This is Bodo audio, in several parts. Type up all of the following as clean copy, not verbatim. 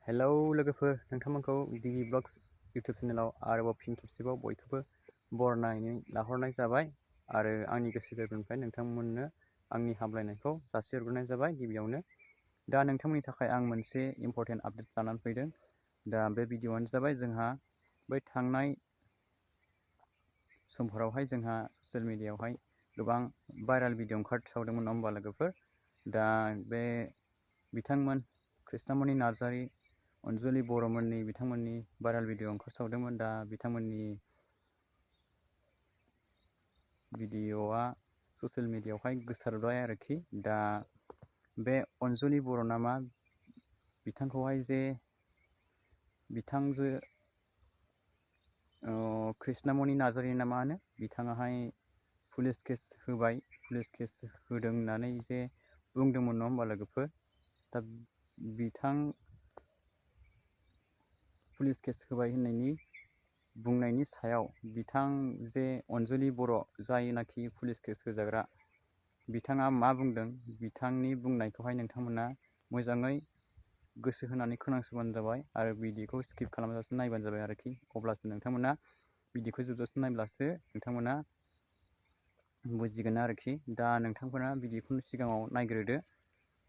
हेलौ लोगोफोर, नोंथांमोनखौ डिबि ब्लग्स इउटुब चेनेलाव आरोबाव फिन खेबसेबाव बयखौबो बरायनानै लाहरनाय जाबाय आरो आंनि गोसो गोरबोनिफ्राय नोंथांमोननो आंनि हामलायनायखौ जासिहरग्रोनाय जाबाय गिबियावनो। दा नोंथांमोननि थाखाय आं मोनसे इम्परटेन्ट आपडेट्स लानानै फैदों। दा बे भिडिअ'आनो जाबाय जोंहा बै थांनाय समफोरावहाय जोंहा ससियेल मिडियायावहाय गोबां भाइराल भिडिअ ओंखारसावदोंमोन, नङा होमबा लोगोफोर? दा बे बिथांमोन कृष्णमणि नार्जारी, अनजुलि बर'मोननि बिथांमोननि भाइराल भिडिअ ओंखारसावदोंमोन। दा बिथांमोननि भिडिअ'आ ससियेल मिडियायावहाय गोसारबाय आरोखि। दा बे अनजुलि बर' नामा बिथांखौहाय जे बिथांजो कृष्णमणि नार्जारी ना मा होनो, बिथाङाहाय पुलिस केस होबाय, पुलिस केस होदों होननानै जे बुंदोंमोन, नङा होमबा लोगोफोर? दा बिथां पुलिस केस होबाय होननायनि बुंनायनि सायाव बिथां जे अनजुलि बर' जायनाखि पुलिस केस होजाग्रा, बिथाङा मा बुंदों, बिथांनि बुंनायखौहाय नोंथांमोना मोजाङै गोसो होनानै खोनासंबानो जाबाय आरो भिडिअखौ स्किप खालामाजासे नायबानो जाबाय आरोखि। अब्लासो नोंथांमोना भिडिअखौ जोबजासे नायब्लासो नोंथांमोना बुजिगोन आरोखि। दा नोंथांमोना भिडिअखौ सिगाङाव नायग्रोदो।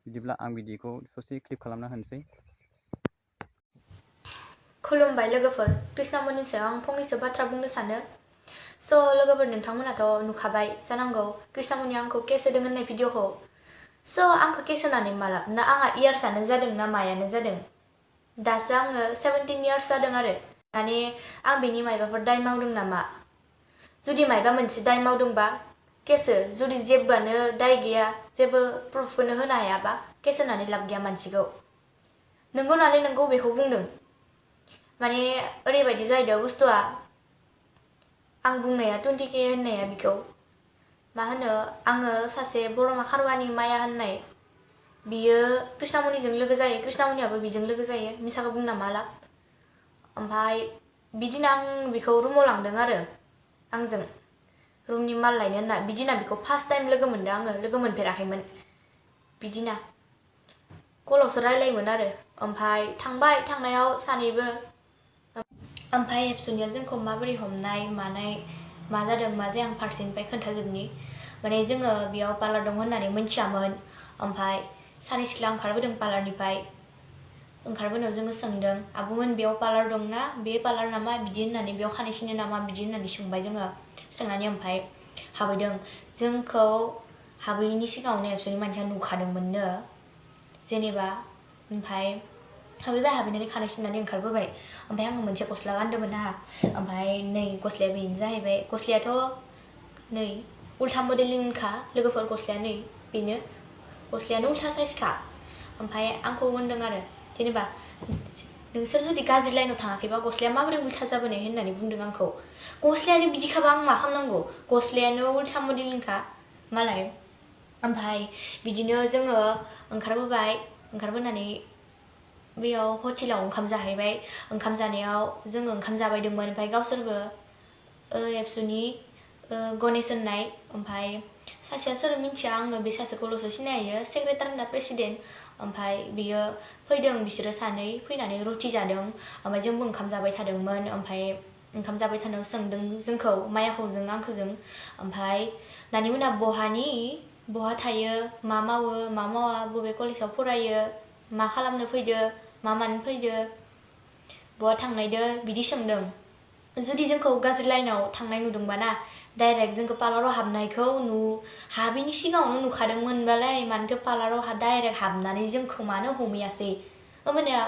बिदिब्ला आं भिडिअखौ ससे क्लिप खालामना होनोसै। खुलुमबाय लोगोफोर, कृष्णमणिनि सायाव आं फंनैसो बाथ्रा बुंनो सानो। स' लोगोफोर, नोंथांमोनाथ' नुखाबाय जानांगौ कृष्णमणिया आंखौ केस होदों होननाय भिडिअखौ। स' आंखौ केस होनानै माला ना आंहा इयार्सआनो जादों ना मायानो जादों? दासो आङो 17 इयार्स जादों आरो। माने आं बेनि मायबाफोर दाय मावदों नामा? जुदि मायबा मोनसे दाय मावदोंबा केस हो, जुदि जेबोआनो दाय गैया, जेबो प्रुफखौनो होनो हायाबा केस होनानै लाब गैया मानसिखौ। नंगौ नालाय नंगौ बेखौ बुंदों। माने ओरैबायदि जाहैदों बुस्थुआ, आं बुंनाया 20K होननाया बिखौ मा होनो, आङो सासे बरमा खारवानि माया होननाय, बियो कृष्णमणिजों लोगो जायो, कृष्णमणियाबो बिजों लोगो जायो, मिसाखौ बुंना मा लाब। ओमफ्राय बिदिनो आं बिखौ रुमाव लांदों आरो आंजों रुमनि माल लायनो होनना। बिदिना बिखौ फार्स्ट टाइम लोगो मोनदों आङो, लोगो मोनफेराखैमोन। बिदिना कलावसो रायलायोमोन आरो। ओमफ्राय थांबाय, थांनायाव सानैबो। ओमफ्राय एबसुनिया जोंखौ माबोरै हमनाय मानाय, मा जादों मा जाया, आं फारसेनिफ्राय खोन्थाजोबनि। माने जोङो बेयाव पार्लार दं होननानै मिन्थियामोन। ओमफ्राय सानै सिख्ला ओंखारबोदों पार्लारनिफ्राय। ओंखारबोनायाव जोङो सोंदों, आब'मोन बेयाव पार्लार दंना, बे पार्लार नामा बिदि होननानै, बेयाव खानाय सिनो नामा बिदि होननानै सोंबाय जोङो। सोंनानै ओमफ्राय हाबैदों। जोंखौ हाबैनि सिगाङावनो एबसुनि मानसिया नुखादोंमोननो जेनेबा। ओमफ्राय हाबैबाय, हाबैनानै खानाय सिननानै ओंखारबोबाय। ओमफ्राय आङो मोनसे गस्ला गानदोंमोन ना, ओमफ्राय नै गस्लाया बेनो जाहैबाय। गस्लायाथ' नै उल्था मडेलिंखा लोगोफोर, गस्लाया नै बेनो, गस्लायानो उल्था साइजखा। ओमफ्राय आंखौ होनदों आरो जेनेबा, नोंसोर जुदि गाज्रि लाइनाव थाङाखैबा गस्लाया माबोरै उल्था जाबोनाय होननानै बुंदों आंखौ। गस्लायानो बिदिखाबा आं मा खालामनांगौ, गस्लायानो उल्था मडेलिंखा मालाय। ओमफ्राय बिदिनो जोङो ओंखारबोबाय, ओंखारबोनानै बेयाव हटेलाव ओंखाम जाहैबाय। ओंखाम जानायाव जोङो ओंखाम जाबायदोंमोन, ओमफ्राय गावसोरबो एबसुनि गणेश होननाय, ओमफ्राय सासेया सोर मिन्थिया आङो, बे सासेखौल'सो सिनायो, सेक्रेटारि ना प्रेसिडेन्ट। ओमफ्राय बियो फैदों, बिसोरो सानै फैनानै रुटि जादों। ओमफ्राय जोंबो ओंखाम जाबाय थादोंमोन। ओमफ्राय ओंखाम जाबाय थानायाव सोंदों जोंखौ, मायाखौ जों आंखोजों, ओमफ्राय नानिमोना बहानि, बहा थायो, मा मावो मा मावा, बबे कलेजाव फरायो, मा खालामनो फैदो, मा मानो फैदो, बहा थांनायदो, बिदि सोंदों। जुदि जोंखौ गाज्रि लाइनाव थांनाय नुदोंबा ना, डाइरेक्ट जोंखौ पार्लाराव हाबनायखौ हाबैनि सिगाङावनो नुखादोंमोनबालाय मानोथो पार्लाराव डाइरेक्ट हाबनानै जोंखौ मानो हमैयासै? होमबानिया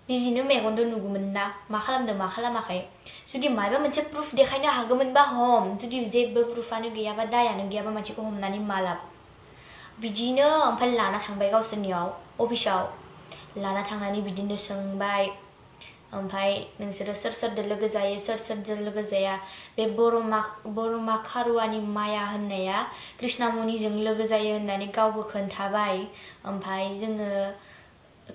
निजिनो मेगनजों नुगौमोन ना मा खालामदों मा खालामाखै। जुदि माबा मोनसे प्रुफ देखायनो हागौमोनबा हम, जुदि जेबो प्रुफानो गैयाबा, दायानो गैयाबा मानसिखौ हमनानै मा लाब। बिदिनो ओमफ्राय लाना थांबाय गावसोरनियाव अफिसाव। लाना थांनानै बिदिनो सोंबाय, ओमफ्राय नोंसोरो सोर सोरजों लोगो जायो, सोर सोरजों लोगो जाया। बे बरमा खारुवानि माया होननाया कृष्णमणिजों लोगो जायो होननानै गावबो खोन्थाबाय। ओमफ्राय जोङो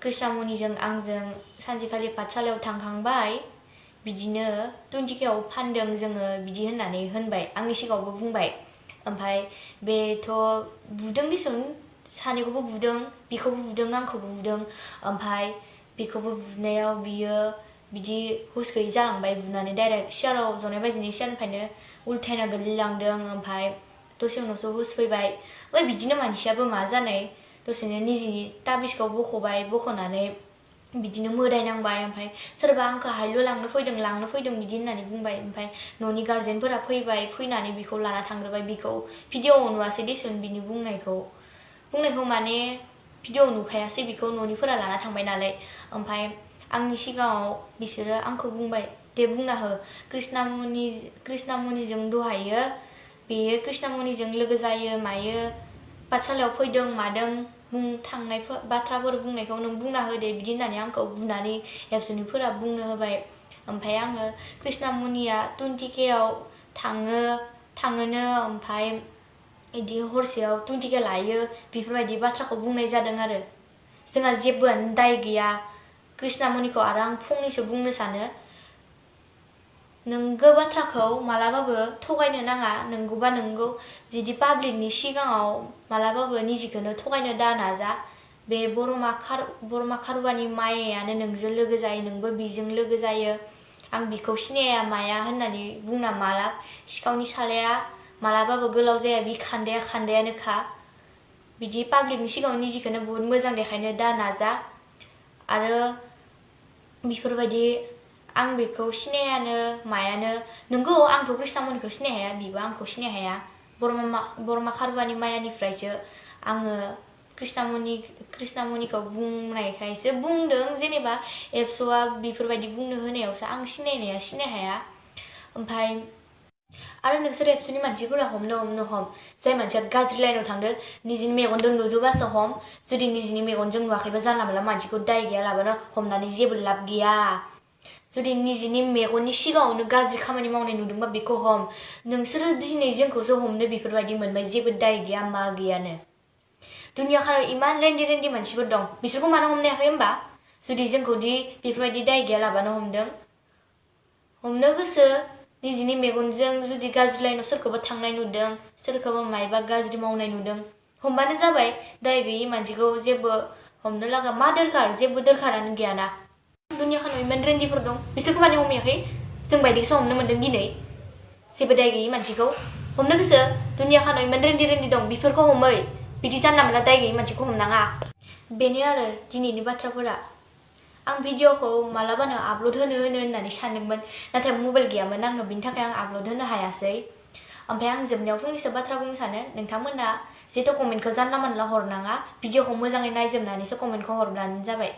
कृष्णमणिजों आंजों सानसेखालि पाठसालायाव थांखांबाय। बिदिनो 20Kआव फानदों जोङो बिदि होननानै होनबाय, आंनि सिगाङावबो बुंबाय। ओमफ्राय बेथ' बुदों दिसुन, सानैखौबो बुदों, बिखौबो बुदों, आंखौबो बुदों। ओमफ्राय बेखौबो बुनायाव बियो बिदि हुस गैयै जालांबाय बुनानै डाइरेक्ट सियाराव जनाय बायदिनो सियारनिफ्रायनो उल्थायना गोलैलांदों ओमफ्राय दसे उनावसो हुस फैबाय ओमफ्राय बिदिनो मानसियाबो मा जानाय दसेनो निजिनि ताबिजखौ बख'नानै बिदिनो मोदायनांबाय ओमफ्राय सोरबा आंखौ हायल' लांनो फैदों बिदि होननानै बुंबाय ओमफ्राय न'नि गार्जेनफोरा फैनानै बिखौ लाना थांग्रोबाय बिखौ भिडिअ'आव नुवासै देसुन बिनि बुंनायखौ माने भिडिअ'आव नुखायासै बिखौ न'निफोरा लाना थांबाय नालाय ओमफ्राय आंनि सिगाङाव बिसोरो आंखौ बुंबाय दे बुंना हो कृष्णामनिजों दहायो बेयो कृष्णामनिजों लोगो जायो मायो पाठसालायाव फैदों मादों थांनाय बाथ्राफोर बुंनायखौ नों बुंना हो दे बिदि होननानै आंखौ बुनानै एबसुनिफोरा बुंनो होबाय ओमफ्राय आङो कृष्णामनिया 20Kआव थाङोनो ओमफ्राय बिदि हरसेयाव 20K लायो बेफोरबायदि बाथ्राखौ बुंनाय जादों आरो जोंहा जेबोआनो दाय गैया कृष्णामनिखौ आरो आं फंनैसो बुंनो सानो नोंगौ बाथ्राखौ मालाबाबो थगायनो नाङा नंगौबा नंगौ जुदि पाब्लिकनि सिगाङाव मालाबाबो निजिखौनो थगायनो दा नाजा बे बरमा खारुवानि मायानो नोंजों लोगो जायो नोंबो बिजों लोगो जायो आं बिखौ सिनाया माया होननानै बुंना माला सिखावनि सालाया मालाबाबो गोलाव जाया बि खान्दायानोखा बिदि पाब्लिकनि सिगाङाव निजिखौनो बहुत मोजां देखायनो दा नाजा आरो बेफोरबायदि आं बेखौ सिनायानो मायानो नंगौ आंथ' कृष्णामनिखौ सिनाय हाया बिबो आंखौ सिनाय हाया बरमा खारुवानि मायानिफ्रायसो आङो कृष्णामनिखौ बुंनायखायसो बुंदों जेनेबा एबसुआ बेफोरबायदि बुंनो होनायावसो आं सिनायनाया सिनाय हाया ओमफ्राय आरो नोंसोर एबसुनि मानसिफोरा हमनो हम जाय मानसिया गाज्रि लाइनाव थांदो निजिनि मेगनजों नुजोबासो हम जुदि निजिनि मेगनजों नुवाखैबा जानला मोनला मानसिखौ दाय गैयालाबानो हमनानै जेबो लाब गैया जुदि निजिनि मेगननि सिगाङावनो गाज्रि खामानि मावनाय नुदोंबा बेखौ हम नोंसोरो दिनै जोंखौसो हमनो बेफोरबायदि मोनबाय जेबो दाय गैया मा गैयानो दुनियाखाराव इमान रेन्डि मानसिफोर दं बिसोरखौ मानो हमनो हायाखै होमबा जुदि जोंखौदि बेफोरबायदि दाय गैयालाबानो हमनो गोसो निजिनि मेगनजों जुदि गाज्रि लाइनाव सोरखौबा थांनाय नुदों सोरखौबा मायबा गाज्रि मावनाय नुदों हमबानो जाबाय दाय गैयि मानसिखौ जेबो हमनो लागा मा दरखार जेबो दरखारानो गैयाना दुनियाखानाव इमान रेन्डिफोर दं बिसोरखौ मानो हमैयाखै जों बायदिखौसो हमनो मोन्दों दिनै जेबो दाय गैयि मानसिखौ हमनो गोसो दुनियाखानाव इमान रेन्डि दं बेफोरखौ हमै बिदि जानला मोनला दाय गैयि मानसिखौ हमनाङा बेनो आरो दिनैनि बाथ्राफोरा आं भिडिअखौ मालाबानो आपल'ड होननानै सानदोंमोन नाथाय मबाइल गैयामोन आङो बिनि थाखाय आं आपल'ड होनो हायासै ओमफ्राय आं जोबनायाव फंनैसो बाथ्रा बुंनो सानो नोंथांमोना जेथ' कमेन्टखौ जानला मोनला हरनाङा भिडिअखौ मोजाङै नायजोबनानैसो कमेन्टखौ हरब्लानो जाबाय